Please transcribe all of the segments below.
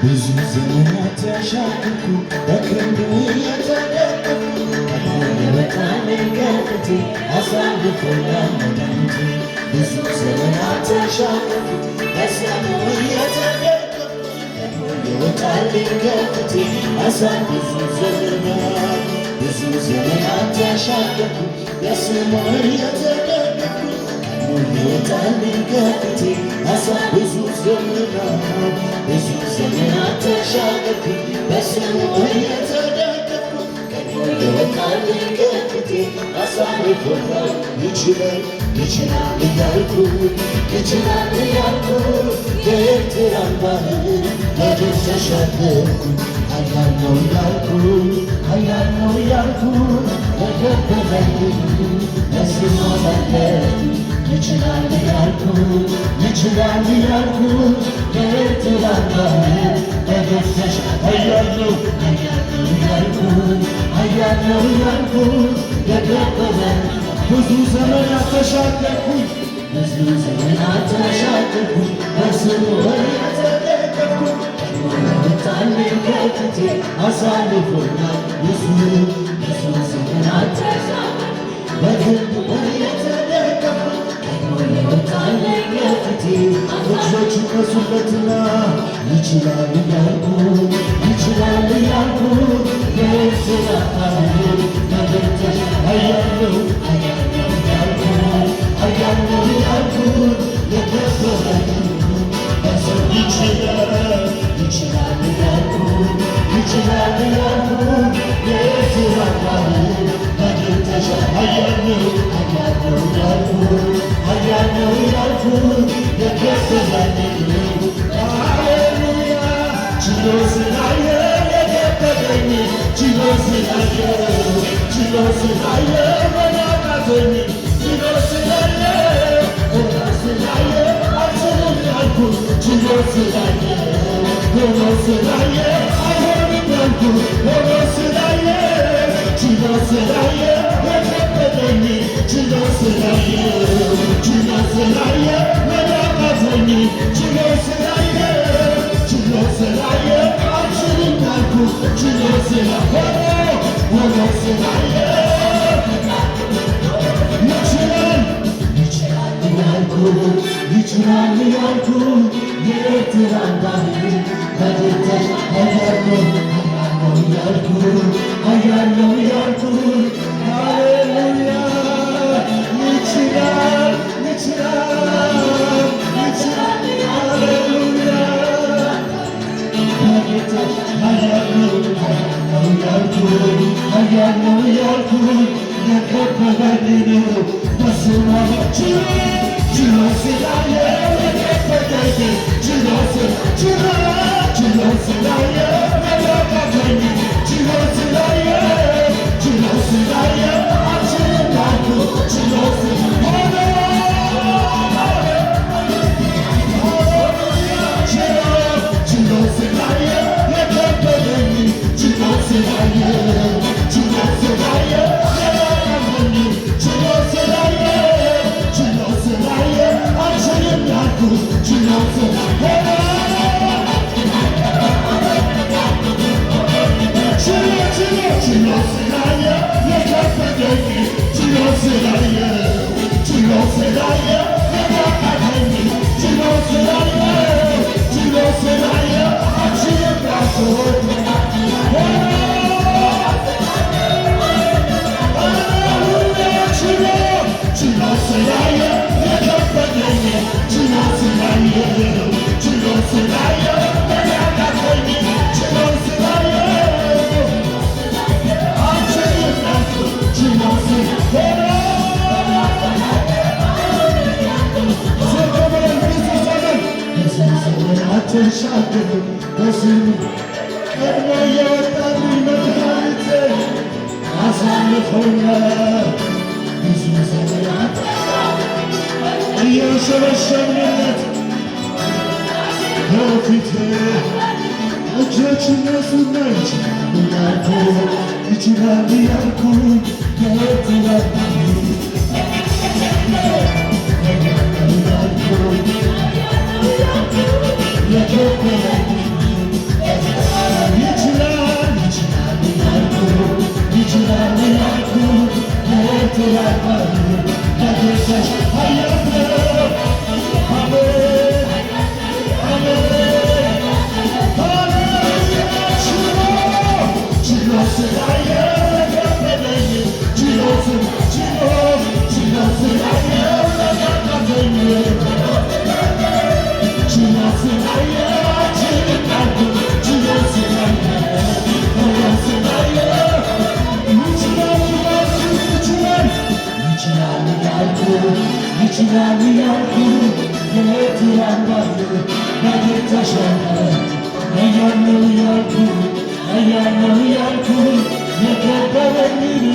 ብዙ ዘመናት ያሻገርኩ በክንዱ የተደገፍኩ የመጣልኝ ከፊቴ አሳልፎኛል መድኃኒቴ ብዙ ዘመናት ያሻገርኩ በስሙ የተደገፍኩ የመጣልኝ ከፊቴ ብዙ ዘመናት ያሻገርኩ በስሙ የተደገፍኩ የመጣልኝ ከፊቴ ብዙ ዘመናት ተሻገርኩ በስሙ የተደገፍኩ የወጣልኝ ከፊቴ አሳልፎኛል ይችላል እያልኩ የኤርትራን ባህር በድል ተሻገርኩ ኃያል ነው እያልኩ የከበበኝ በስሙ መለኩ ይችላል እያልኩ የኤርትራን ባህር በድል ኃያል ነው እያልኩ የከበበኝ ብዙ ዘመናት ተሻገርኩኝ በስሙ የተደገፍኩ የመጣልኝ ከፊቴ አሳልፎኛል ብዙ ዘመናት በክንዱ የተደገፍኩ የመጣልኝ ከፊቴ እጆቹ ነሱለትና ይችላል እያልኩ የኤርትራ ባህር በድል ኃያል ነው እያልኩ የከበበኝ ይችላል እያልኩ የኤርትራ ባህር በድል ኃያል ነው እያልኩ የከበበኝ ሃሌሉያ ችሎ ስላየ የከበበኝ ችሎ ስላየ መናቃተኝ ችሎ ስላየ አልችልም ያልኩ ችሎ ስላየ አይሆንም ያልኩ ችሎ ስላየ የከበደኝ ችሎ ስላየ መናቃተኝ ችሎ ስላየ አልችልም ያልኩ ችሎ ስላየ ይችላል እያልኩ የኤርትራን ባህር በድል ኃያል ነው እያልኩ ሃሌሉያ ይችላል ሃሌሉያ በድል ኃያል ነው እያልኩ የከበበኝ በስሙ ችሎ ስላየ የከበደኝ ችሎ ስላየ መለካተኝ ችሎ ስላየ አልችልም ያልኩ ችሎ ስላየ የከበደኝ ችሎ ስላየ ተሻገርኩ በስሙ ቀድሞ የወጣልኝ መድኃኒቴ አሳልፎኛል ብዙ ዘመናት እያሸበሸብንለት በፊቴ እጆች እነሱና ይችላል እያልኩ ተሻገር አያለው ያልኩ አያለው ያልኩ የከበረኝን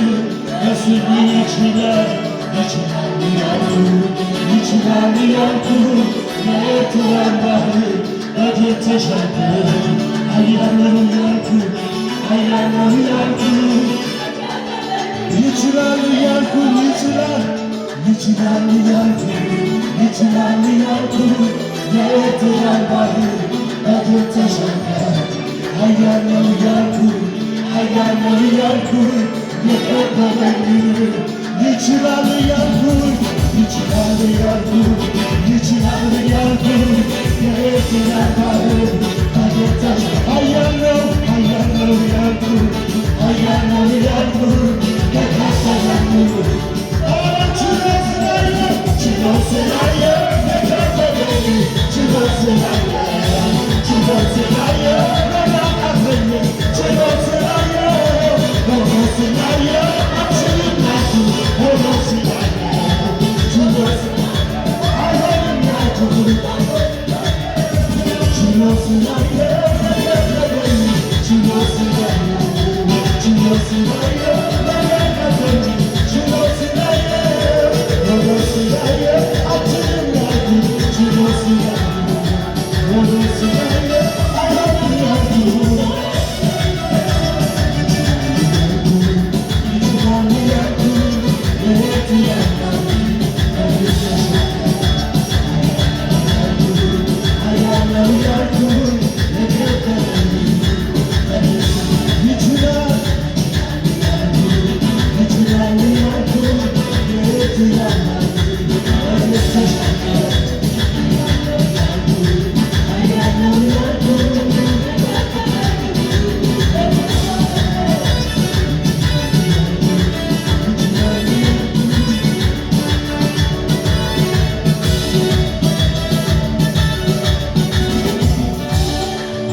መስል ይችላል ይችላል ያልኩ ይችላል ያልኩ የኤርትራን ባህር በድል ተሻገር አያለው ያልኩ አያለው ያልኩ ይችላል ያልኩ ይችላል ይችላል ያልኩ ይችላል ያልኩ የኤርትራን ባህር በድል ተሻገር አያለው ያልኩ አያለው ያልኩ የከበረኝን ይችላል ያልኩ ይችላል ያልኩ ይችላል ያልኩ የኤርትራን